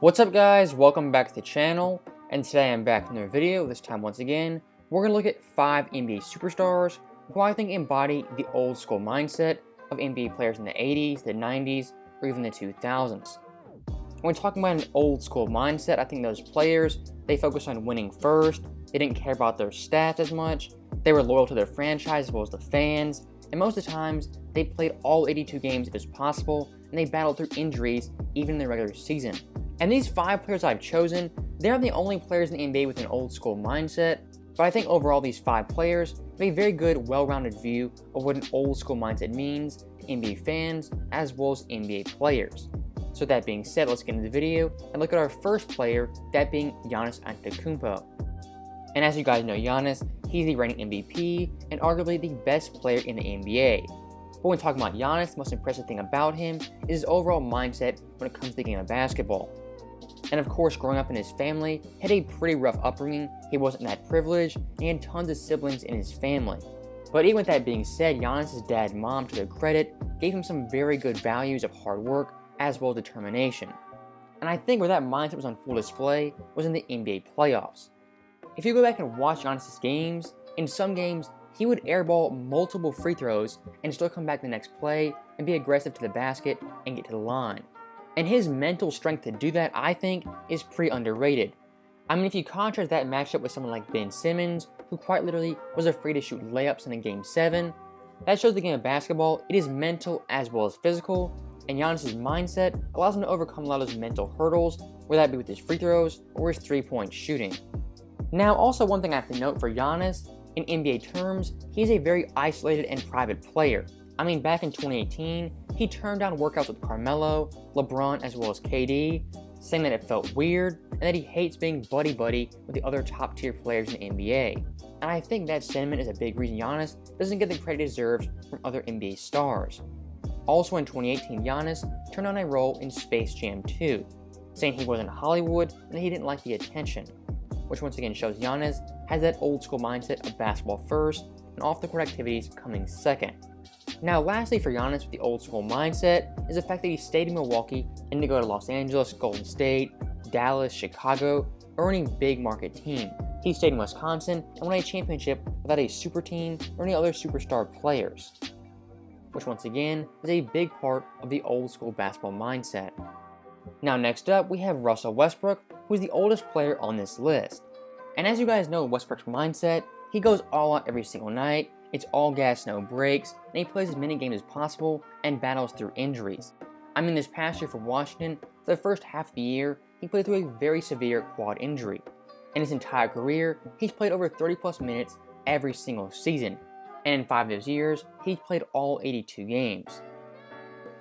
What's up guys, welcome back to the channel, and today I'm back with another video. This time once again, we're going to look at 5 NBA superstars who I think embody the old school mindset of NBA players in the 80s, the 90s, or even the 2000s. When talking about an old school mindset, I think those players, they focused on winning first, they didn't care about their stats as much, they were loyal to their franchise as well as the fans, and most of the times, they played all 82 games if it's possible, and they battled through injuries even in the regular season. And these 5 players I've chosen, they're the only players in the NBA with an old school mindset, but I think overall these 5 players have a very good, well-rounded view of what an old school mindset means to NBA fans as well as NBA players. So that being said, let's get into the video and look at our first player, that being Giannis Antetokounmpo. And as you guys know, Giannis, he's the reigning MVP and arguably the best player in the NBA. But when talking about Giannis, the most impressive thing about him is his overall mindset when it comes to the game of basketball. And of course, growing up in his family, he had a pretty rough upbringing, he wasn't that privileged, and he had tons of siblings in his family. But even with that being said, Giannis' dad and mom, to their credit, gave him some very good values of hard work as well as determination. And I think where that mindset was on full display was in the NBA playoffs. If you go back and watch Giannis' games, in some games, he would airball multiple free throws and still come back the next play and be aggressive to the basket and get to the line. And his mental strength to do that, I think, is pretty underrated. I mean, if you contrast that matchup with someone like Ben Simmons, who quite literally was afraid to shoot layups in a Game 7, that shows the game of basketball, it is mental as well as physical, and Giannis' mindset allows him to overcome a lot of those mental hurdles, whether that be with his free throws or his three-point shooting. Now, also one thing I have to note for Giannis, in NBA terms, he's a very isolated and private player. I mean, back in 2018, he turned down workouts with Carmelo, LeBron, as well as KD, saying that it felt weird and that he hates being buddy-buddy with the other top-tier players in the NBA. And I think that sentiment is a big reason Giannis doesn't get the credit he deserves from other NBA stars. Also in 2018, Giannis turned on a role in Space Jam 2, saying he wasn't Hollywood and that he didn't like the attention, which once again shows Giannis has that old-school mindset of basketball first and off-the-court activities coming second. Now lastly for Giannis with the old school mindset is the fact that he stayed in Milwaukee and didn't go to Los Angeles, Golden State, Dallas, Chicago, or any big market team. He stayed in Wisconsin and won a championship without a super team or any other superstar players, which once again is a big part of the old school basketball mindset. Now next up we have Russell Westbrook, who is the oldest player on this list. And as you guys know Westbrook's mindset, he goes all out every single night. It's all gas, no breaks, and he plays as many games as possible and battles through injuries. I mean, this past year for Washington, for the first half of the year, he played through a very severe quad injury. In his entire career, he's played over 30 plus minutes every single season. And in 5 of those years, he's played all 82 games.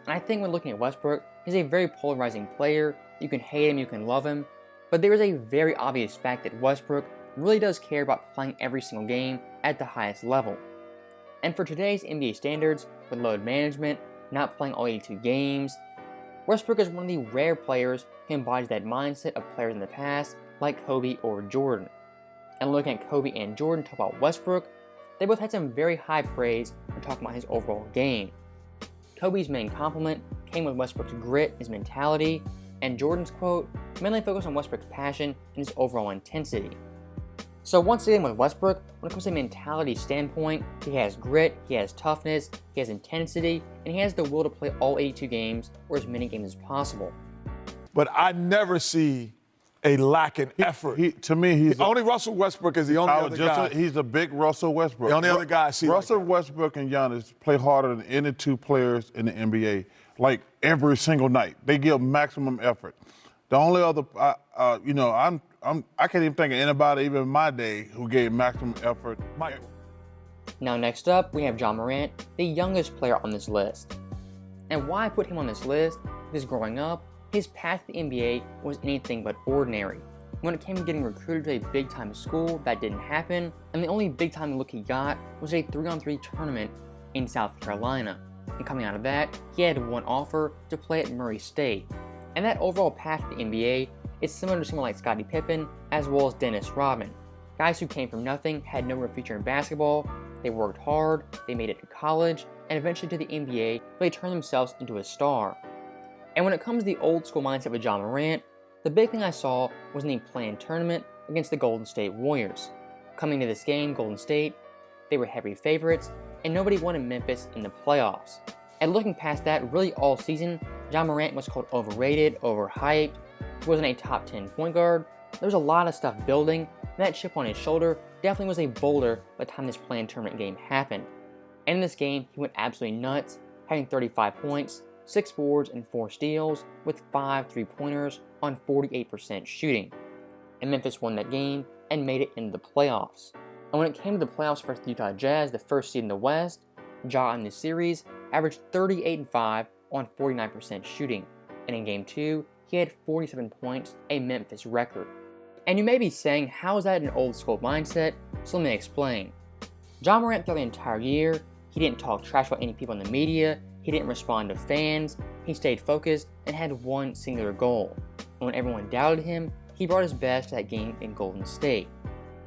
And I think when looking at Westbrook, he's a very polarizing player. You can hate him, you can love him, but there is a very obvious fact that Westbrook really does care about playing every single game at the highest level. And for today's NBA standards, with load management, not playing all 82 games, Westbrook is one of the rare players who embodies that mindset of players in the past, like Kobe or Jordan. And looking at Kobe and Jordan talk about Westbrook, they both had some very high praise when talking about his overall game. Kobe's main compliment came with Westbrook's grit, his mentality, and Jordan's quote mainly focused on Westbrook's passion and his overall intensity. So once again with Westbrook, when it comes to a mentality standpoint, he has grit, he has toughness, he has intensity, and he has the will to play all 82 games or as many games as possible. But I never see a lack in effort. To me, he's only Russell Westbrook is the only other guy. He's a big Russell Westbrook. The only other guy I see. Russell Westbrook and Giannis play harder than any 2 players in the NBA, like every single night. They give maximum effort. The only other, I can't even think of anybody, even in my day, who gave maximum effort. Now next up, we have Ja Morant, the youngest player on this list. And why I put him on this list, because growing up, his path to the NBA was anything but ordinary. When it came to getting recruited to a big-time school, that didn't happen, and the only big-time look he got was a 3-on-3 tournament in South Carolina. And coming out of that, he had one offer to play at Murray State. And that overall path to the NBA is similar to someone like Scottie Pippen as well as Dennis Rodman. Guys who came from nothing, had no real future in basketball, they worked hard, they made it to college, and eventually to the NBA where they turned themselves into a star. And when it comes to the old school mindset with Ja Morant, The big thing I saw was in the play-in tournament against the Golden State Warriors. Coming to this game, Golden State, they were heavy favorites, and nobody wanted Memphis in the playoffs. And looking past that, really all season, Ja Morant was called overrated, overhyped. He wasn't a top 10 point guard. There was a lot of stuff building, and that chip on his shoulder definitely was a boulder by the time this play-in tournament game happened. And in this game, he went absolutely nuts, having 35 points, 6 boards, and 4 steals, with 5 3-pointers on 48% shooting. And Memphis won that game and made it into the playoffs. And when it came to the playoffs versus the Utah Jazz, the first seed in the West, Ja in this series averaged 38-5 on 49% shooting. And in Game 2, he had 47 points, a Memphis record. And you may be saying, how is that an old school mindset? So let me explain. Ja Morant throughout the entire year, he didn't talk trash about any people in the media, he didn't respond to fans, he stayed focused and had one singular goal. And when everyone doubted him, he brought his best to that game in Golden State.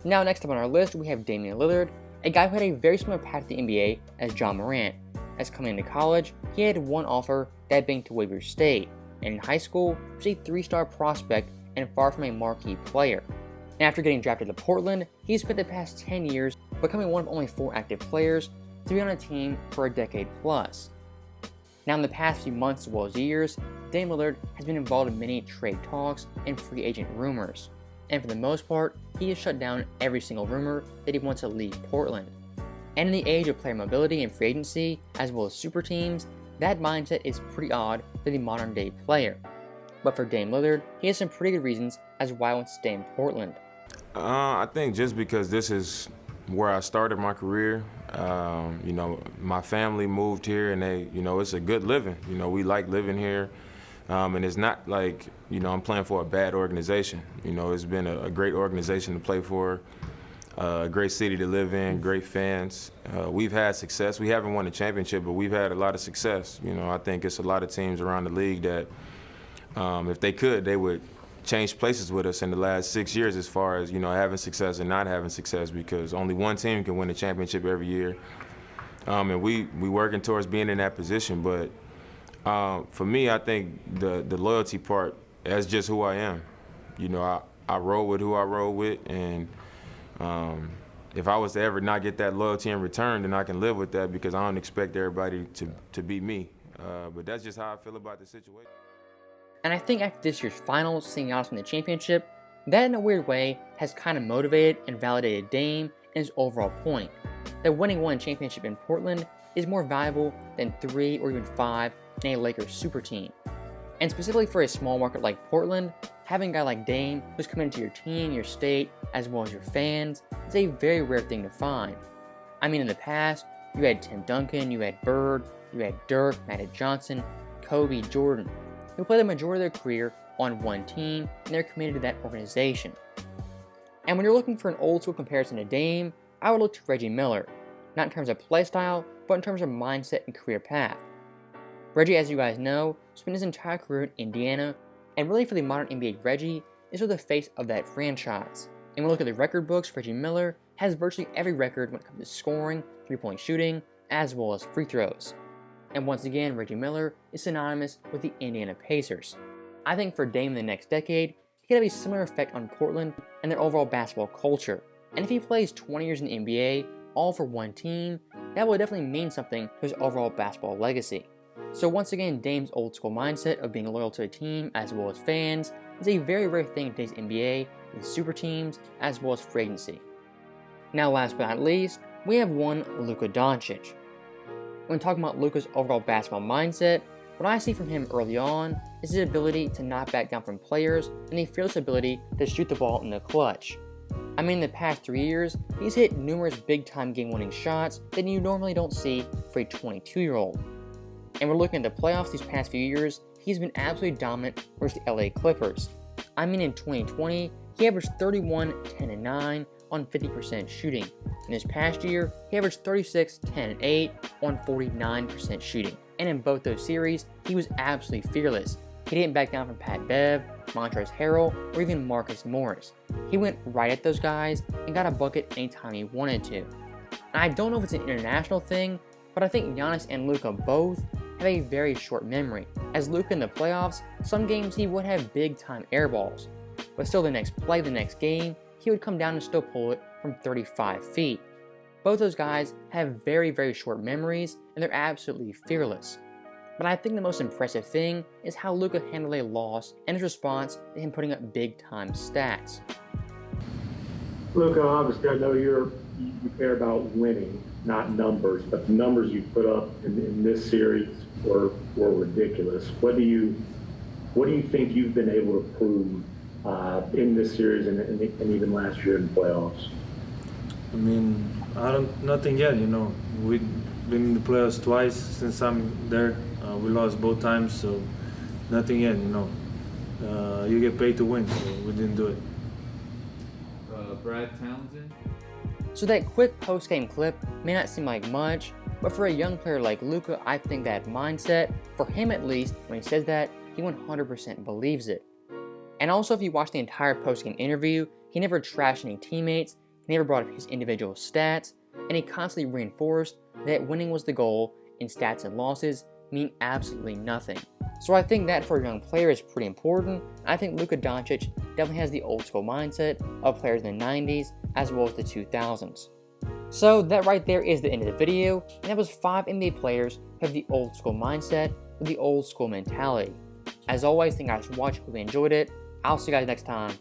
Now next up on our list, we have Damian Lillard, a guy who had a very similar path to the NBA as Ja Morant. As coming into college, he had one offer, that being to Weber State, and in high school, he was a 3-star prospect and far from a marquee player. And after getting drafted to Portland, he spent the past 10 years becoming one of only 4 active players to be on a team for a decade plus. Now in the past few months as well as years, Damian Lillard has been involved in many trade talks and free agent rumors. And for the most part, he has shut down every single rumor that he wants to leave Portland. And in the age of player mobility and free agency, as well as super teams, that mindset is pretty odd for the modern day player. But for Dame Lillard, he has some pretty good reasons as to why he wants to stay in Portland. I think just because this is where I started my career, my family moved here and it's a good living. We like living here. And it's not like, I'm playing for a bad organization. It's been a great organization to play for, a great city to live in, great fans. We've had success. We haven't won a championship, but we've had a lot of success. I think it's a lot of teams around the league that, if they could, they would change places with us in the last 6 years as far as, having success and not having success, because only one team can win a championship every year. And we working towards being in that position, but for me, I think the loyalty part, that's just who I am. I roll with who I roll with, and if I was to ever not get that loyalty in return, then I can live with that because I don't expect everybody to be me. But that's just how I feel about the situation. And I think after this year's finals, seeing Giannis win the championship, that in a weird way has kind of motivated and validated Dame and his overall point, that winning one championship in Portland is more valuable than 3 or even 5 in a Lakers super team. And specifically for a small market like Portland, having a guy like Dame who's coming into your team, your state, as well as your fans, is a very rare thing to find. I mean, in the past, you had Tim Duncan, you had Bird, you had Dirk, Magic Johnson, Kobe, Jordan, who played the majority of their career on one team, and they're committed to that organization. And when you're looking for an old school comparison to Dame, I would look to Reggie Miller, not in terms of play style, but in terms of mindset and career path. Reggie, as you guys know, spent his entire career in Indiana, and really for the modern NBA, Reggie is sort of the face of that franchise. And when we look at the record books, Reggie Miller has virtually every record when it comes to scoring, 3-point shooting, as well as free throws. And once again, Reggie Miller is synonymous with the Indiana Pacers. I think for Dame in the next decade, he could have a similar effect on Portland and their overall basketball culture. And if he plays 20 years in the NBA, all for one team, that will definitely mean something to his overall basketball legacy. So once again, Dame's old school mindset of being loyal to a team as well as fans is a very rare thing in today's NBA with super teams as well as free agency. Now last but not least, we have one Luka Doncic. When talking about Luka's overall basketball mindset, what I see from him early on is his ability to not back down from players and the fearless ability to shoot the ball in the clutch. I mean, in the past 3 years, he's hit numerous big-time game-winning shots that you normally don't see for a 22-year-old. And we're looking at the playoffs these past few years, he's been absolutely dominant versus the LA Clippers. I mean, in 2020, he averaged 31, 10, and 9 on 50% shooting. In this past year, he averaged 36, 10, and 8 on 49% shooting. And in both those series, he was absolutely fearless. He didn't back down from Pat Bev, Montrezl Harrell, or even Marcus Morris. He went right at those guys and got a bucket anytime he wanted to. And I don't know if it's an international thing, but I think Giannis and Luka both have a very short memory. As Luka in the playoffs, some games he would have big time air balls, but still the next play, the next game, he would come down and still pull it from 35 feet. Both those guys have very, very short memories, and they're absolutely fearless. But I think the most impressive thing is how Luka handled a loss and his response to him putting up big time stats. Luka, obviously I know you care about winning, not numbers, but the numbers you put up in this series were ridiculous. What do you think you've been able to prove in this series and even last year in the playoffs? I mean, nothing yet. We've been in the playoffs twice since I'm there. We lost both times, so nothing yet. You get paid to win, so we didn't do it. Brad Townsend. So that quick post-game clip may not seem like much, but for a young player like Luka, I think that mindset, for him at least, when he says that, he 100% believes it. And also, if you watch the entire post-game interview, he never trashed any teammates, he never brought up his individual stats, and he constantly reinforced that winning was the goal and stats and losses mean absolutely nothing. So I think that for a young player is pretty important. I think Luka Doncic definitely has the old school mindset of players in the 90s as well as the 2000s. So that right there is the end of the video, and that was 5 NBA players who have the old school mindset with the old school mentality. As always, thank you guys for watching, hope you enjoyed it. I'll see you guys next time.